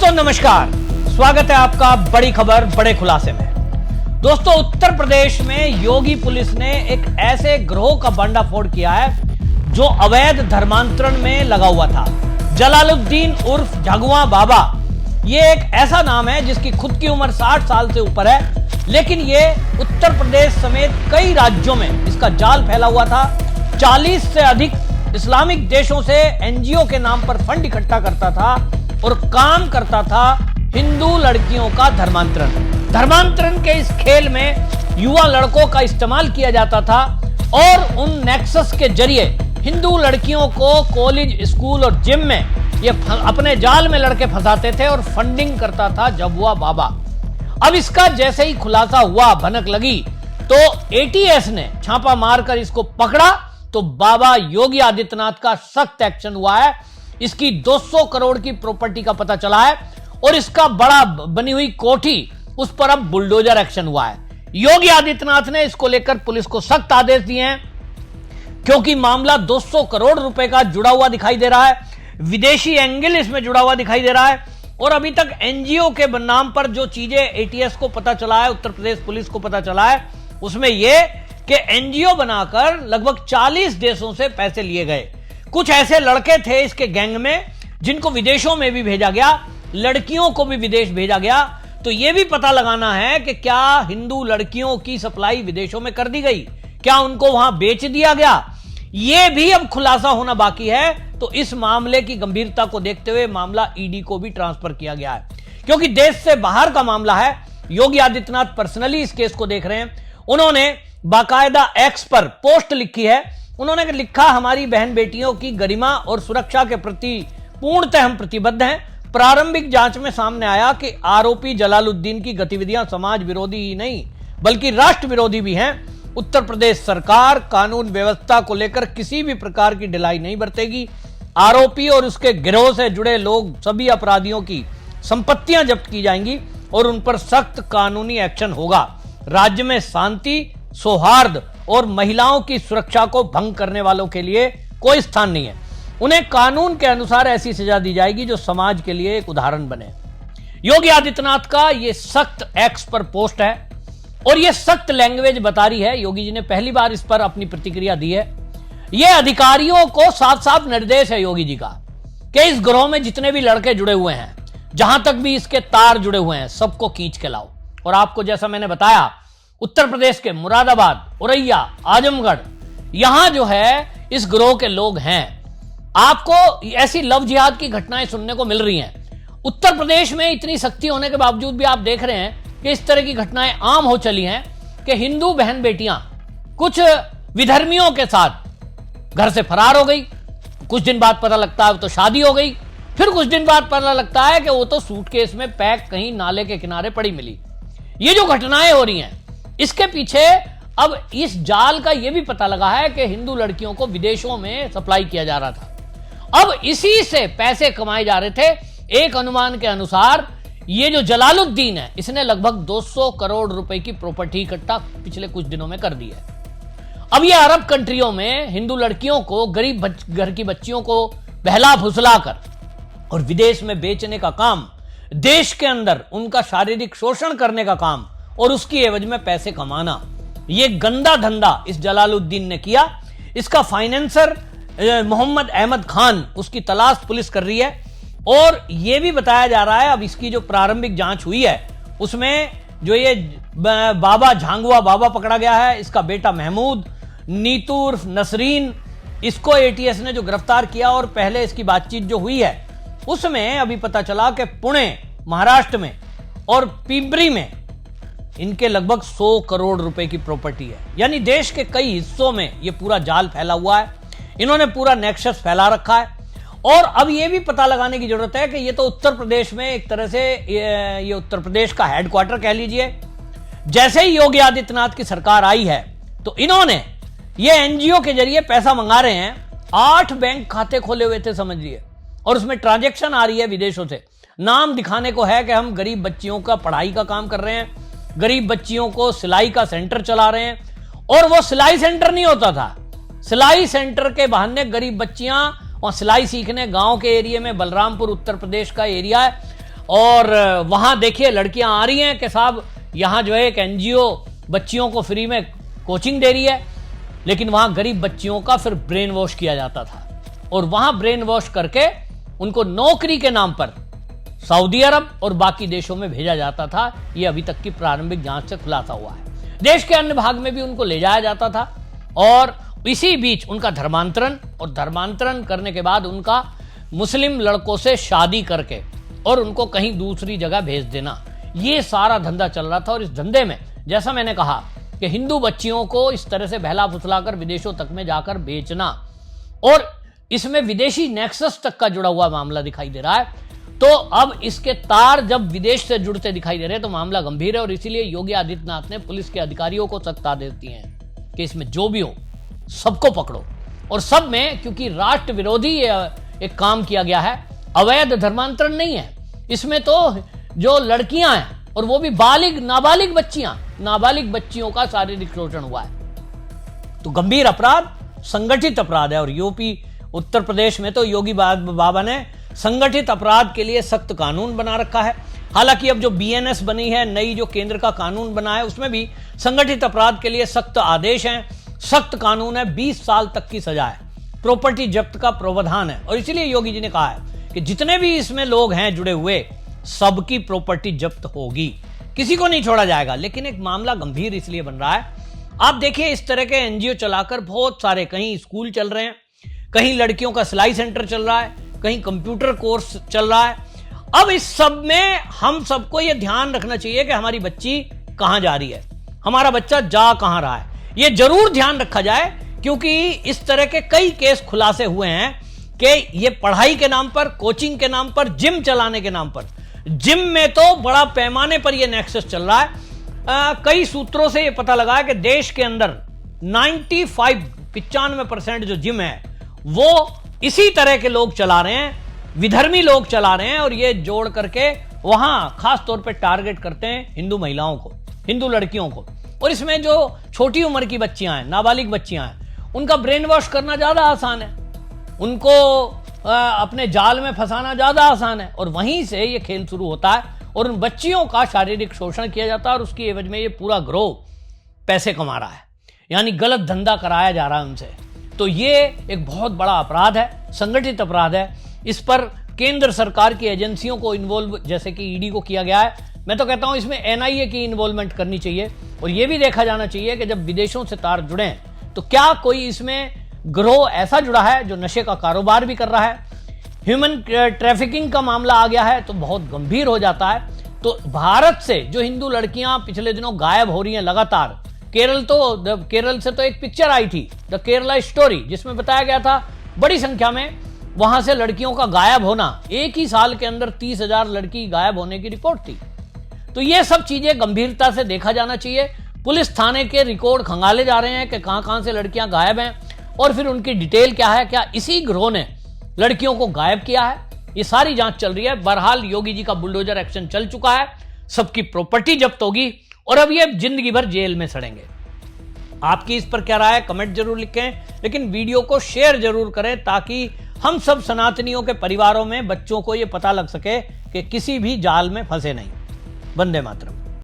दोस्तों नमस्कार, स्वागत है आपका बड़ी खबर बड़े खुलासे में। दोस्तों, उत्तर प्रदेश में योगी पुलिस ने एक ऐसे गिरोह का भंडाफोड़ किया है जो अवैध धर्मांतरण में लगा हुआ था। जलालुद्दीन उर्फ झांगुआ बाबा, ये एक ऐसा नाम है जिसकी खुद की उम्र 60 साल से ऊपर है, लेकिन ये उत्तर प्रदेश समेत कई राज्यों में इसका जाल फैला हुआ था। 40 से अधिक इस्लामिक देशों से एनजीओ के नाम पर फंड इकट्ठा करता था और काम करता था हिंदू लड़कियों का धर्मांतरण के इस खेल में युवा लड़कों का इस्तेमाल किया जाता था और उन नेक्सस के जरिए हिंदू लड़कियों को कॉलेज, स्कूल और जिम में ये अपने जाल में लड़के फंसाते थे और फंडिंग करता था झांगुआ बाबा। अब इसका जैसे ही खुलासा हुआ, भनक लगी, तो एटीएस ने छापा मारकर इसको पकड़ा तो बाबा योगी आदित्यनाथ का सख्त एक्शन हुआ है। इसकी 200 करोड़ की प्रॉपर्टी का पता चला है और इसका बड़ा बनी हुई कोठी, उस पर अब बुलडोजर एक्शन हुआ है। योगी आदित्यनाथ ने इसको लेकर पुलिस को सख्त आदेश दिए हैं, क्योंकि मामला 200 करोड़ रुपए का जुड़ा हुआ दिखाई दे रहा है। विदेशी एंगल इसमें जुड़ा हुआ दिखाई दे रहा है और अभी तक एनजीओ के नाम पर जो चीजें एटीएस को पता चला है, उत्तर प्रदेश पुलिस को पता चला है, उसमें यह कि एनजीओ बनाकर लगभग 40 देशों से पैसे लिए गए। कुछ ऐसे लड़के थे इसके गैंग में जिनको विदेशों में भी भेजा गया, लड़कियों को भी विदेश भेजा गया। तो यह भी पता लगाना है कि क्या हिंदू लड़कियों की सप्लाई विदेशों में कर दी गई, क्या उनको वहां बेच दिया गया, यह भी अब खुलासा होना बाकी है। तो इस मामले की गंभीरता को देखते हुए मामला ईडी को भी ट्रांसफर किया गया है, क्योंकि देश से बाहर का मामला है। योगी आदित्यनाथ पर्सनली इस केस को देख रहे हैं। उन्होंने बाकायदा एक्स पर पोस्ट लिखी है। उन्होंने लिखा, हमारी बहन बेटियों की गरिमा और सुरक्षा के प्रति पूर्णतः हम प्रतिबद्ध हैं। प्रारंभिक जांच में सामने आया कि आरोपी जलालुद्दीन की गतिविधियां समाज विरोधी ही नहीं बल्कि राष्ट्र विरोधी भी हैं। उत्तर प्रदेश सरकार कानून व्यवस्था को लेकर किसी भी प्रकार की ढिलाई नहीं बरतेगी। आरोपी और उसके गिरोह से जुड़े लोग, सभी अपराधियों की संपत्तियां जब्त की जाएंगी और उन पर सख्त कानूनी एक्शन होगा। राज्य में शांति, सौहार्द और महिलाओं की सुरक्षा को भंग करने वालों के लिए कोई स्थान नहीं है। उन्हें कानून के अनुसार ऐसी सजा दी जाएगी जो समाज के लिए एक उदाहरण बने। योगी आदित्यनाथ का यह सख्त एक्स पर पोस्ट है और यह सख्त लैंग्वेज बता रही है। योगी जी ने पहली बार इस पर अपनी प्रतिक्रिया दी है। यह अधिकारियों को साफ साफ निर्देश है योगी जी का कि इस गिरोह में जितने भी लड़के जुड़े हुए हैं, जहां तक भी इसके तार जुड़े हुए हैं, सबको खींच के लाओ। और आपको जैसा मैंने बताया, उत्तर प्रदेश के मुरादाबाद, औरैया, आजमगढ़, यहां जो है इस गिरोह के लोग हैं। आपको ऐसी लव जिहाद की घटनाएं सुनने को मिल रही हैं। उत्तर प्रदेश में इतनी सख्ती होने के बावजूद भी आप देख रहे हैं कि इस तरह की घटनाएं आम हो चली हैं कि हिंदू बहन बेटियां कुछ विधर्मियों के साथ घर से फरार हो गई। कुछ दिन बाद पता लगता है तो शादी हो गई, फिर कुछ दिन बाद पता लगता है कि वो तो सूटकेस में पैक कहीं नाले के किनारे पड़ी मिली। ये जो घटनाएं हो रही हैं, इसके पीछे अब इस जाल का यह भी पता लगा है कि हिंदू लड़कियों को विदेशों में सप्लाई किया जा रहा था। अब इसी से पैसे कमाए जा रहे थे। एक अनुमान के अनुसार ये जो जलालुद्दीन है, इसने लगभग 200 करोड़ रुपए की प्रॉपर्टी इकट्ठा पिछले कुछ दिनों में कर दी है। अब ये अरब कंट्रियों में हिंदू लड़कियों को, गरीब घर की बच्चियों को बहला फुसलाकर और विदेश में बेचने का काम, देश के अंदर उनका शारीरिक शोषण करने का काम और उसकी एवज में पैसे कमाना, यह गंदा धंधा इस जलालुद्दीन ने किया। इसका फाइनेंसर मोहम्मद अहमद खान, उसकी तलाश पुलिस कर रही है और यह भी बताया जा रहा है, अब इसकी जो प्रारंभिक जांच हुई है उसमें जो ये बाबा झांगुआ बाबा पकड़ा गया है, इसका बेटा महमूद, नीतू उर्फ नसरीन, इसको एटीएस ने जो गिरफ्तार किया और पहले इसकी बातचीत जो हुई है उसमें अभी पता चला कि पुणे, महाराष्ट्र में और पिंपरी में इनके लगभग 100 करोड़ रुपए की प्रॉपर्टी है। यानी देश के कई हिस्सों में यह पूरा जाल फैला हुआ है। इन्होंने पूरा नेक्सस फैला रखा है और अब यह भी पता लगाने की जरूरत है कि यह तो उत्तर प्रदेश में एक तरह से ये उत्तर प्रदेश का हेडक्वार्टर कह लीजिए। जैसे ही योगी आदित्यनाथ की सरकार आई है तो इन्होंने ये एनजीओ के जरिए पैसा मंगा रहे हैं। 8 बैंक खाते खोले हुए थे समझ लिए, और उसमें ट्रांजैक्शन आ रही है विदेशों से। नाम दिखाने को है कि हम गरीब बच्चियों का पढ़ाई का काम कर रहे हैं, गरीब बच्चियों को सिलाई का सेंटर चला रहे हैं, और वो सिलाई सेंटर नहीं होता था। सिलाई सेंटर के बहाने गरीब बच्चियां और सिलाई सीखने गांव के एरिया में, बलरामपुर उत्तर प्रदेश का एरिया है, और वहां देखिए लड़कियां आ रही हैं कि साहब यहां जो है एक एनजीओ बच्चियों को फ्री में कोचिंग दे रही है, लेकिन वहां गरीब बच्चियों का फिर ब्रेन वॉश किया जाता था और वहां ब्रेन वॉश करके उनको नौकरी के नाम पर सऊदी अरब और बाकी देशों में भेजा जाता था। यह अभी तक की प्रारंभिक जांच से खुलासा हुआ है। देश के अन्य भाग में भी उनको ले जाया जाता था और इसी बीच उनका धर्मांतरण, और धर्मांतरण करने के बाद उनका मुस्लिम लड़कों से शादी करके और उनको कहीं दूसरी जगह भेज देना, ये सारा धंधा चल रहा था। और इस धंधे में जैसा मैंने कहा कि हिंदू बच्चियों को इस तरह से बहला फुसलाकर विदेशों तक में जाकर बेचना, और इसमें विदेशी नेक्सस तक का जुड़ा हुआ मामला दिखाई दे रहा है। तो अब इसके तार जब विदेश से जुड़ते दिखाई दे रहे हैं तो मामला गंभीर है, और इसीलिए योगी आदित्यनाथ ने पुलिस के अधिकारियों को सख्त आदेश दिए हैं कि इसमें जो भी हो सबको पकड़ो। और सब में क्योंकि राष्ट्र विरोधी एक काम किया गया है, अवैध धर्मांतरण नहीं है इसमें, तो जो लड़कियां हैं और वो भी नाबालिग बच्चियों का शारीरिक शोषण हुआ है। तो गंभीर अपराध, संगठित अपराध है। और यूपी उत्तर प्रदेश में तो योगी बाबा ने संगठित अपराध के लिए सख्त कानून बना रखा है। हालांकि अब जो बीएनएस बनी है, नई जो केंद्र का कानून बना है, उसमें भी संगठित अपराध के लिए सख्त आदेश हैं, सख्त कानून है, 20 साल तक की सजा है, प्रॉपर्टी जब्त का प्रावधान है। और इसीलिए योगी जी ने कहा है कि जितने भी इसमें लोग हैं जुड़े हुए, सबकी प्रॉपर्टी जब्त होगी, किसी को नहीं छोड़ा जाएगा। लेकिन एक मामला गंभीर इसलिए बन रहा है, आप देखिए इस तरह के एनजीओ चलाकर बहुत सारे, कहीं स्कूल चल रहे हैं, कहीं लड़कियों का सिलाई सेंटर चल रहा है, कहीं कंप्यूटर कोर्स चल रहा है। अब इस सब में हम सबको यह ध्यान रखना चाहिए कि हमारी बच्ची कहां जा रही है, हमारा बच्चा जा कहां रहा है, यह जरूर ध्यान रखा जाए, क्योंकि इस तरह के कई केस खुलासे हुए हैं कि ये पढ़ाई के नाम पर, कोचिंग के नाम पर, जिम चलाने के नाम पर, जिम में तो बड़ा पैमाने पर यह नेक्सस चल रहा है। कई सूत्रों से यह पता लगा है कि देश के अंदर 95% जो जिम है वो इसी तरह के लोग चला रहे हैं, विधर्मी लोग चला रहे हैं, और ये जोड़ करके वहां खास तौर पे टारगेट करते हैं हिंदू महिलाओं को, हिंदू लड़कियों को। और इसमें जो छोटी उम्र की बच्चियां हैं, नाबालिग बच्चियां हैं, उनका ब्रेन वॉश करना ज्यादा आसान है, उनको अपने जाल में फंसाना ज्यादा आसान है, और वहीं से ये खेल शुरू होता है और उन बच्चियों का शारीरिक शोषण किया जाता है, और उसकी एवज में ये पूरा ग्रोह पैसे कमा रहा है, यानी गलत धंधा कराया जा रहा है उनसे। तो ये एक बहुत बड़ा अपराध है, संगठित अपराध है। इस पर केंद्र सरकार की एजेंसियों को इन्वॉल्व, जैसे कि ईडी को किया गया है, मैं तो कहता हूं इसमें एनआईए की इन्वॉल्वमेंट करनी चाहिए। और यह भी देखा जाना चाहिए कि जब विदेशों से तार जुड़े तो क्या कोई इसमें ग्रोह ऐसा जुड़ा है जो नशे का कारोबार भी कर रहा है, ह्यूमन ट्रैफिकिंग का मामला आ गया है तो बहुत गंभीर हो जाता है। तो भारत से जो हिंदू लड़कियां पिछले दिनों गायब हो रही हैं लगातार, केरल से तो एक पिक्चर आई थी, द केरला स्टोरी, जिसमें बताया गया था बड़ी संख्या में वहां से लड़कियों का गायब होना, एक ही साल के अंदर 30,000 लड़की गायब होने की रिपोर्ट थी। तो ये सब चीजें गंभीरता से देखा जाना चाहिए। पुलिस थाने के रिकॉर्ड खंगाले जा रहे हैं कि कहां से लड़कियां गायब हैं और फिर उनकी डिटेल क्या है, क्या इसी गिरोह ने लड़कियों को गायब किया है, ये सारी जांच चल रही है। बहरहाल योगी जी का बुलडोजर एक्शन चल चुका है, सबकी प्रॉपर्टी जब्त होगी और अब ये जिंदगी भर जेल में सड़ेंगे। आपकी इस पर क्या राय है, कमेंट जरूर लिखें, लेकिन वीडियो को शेयर जरूर करें ताकि हम सब सनातनियों के परिवारों में बच्चों को यह पता लग सके कि किसी भी जाल में फंसे नहीं। वंदे मातरम।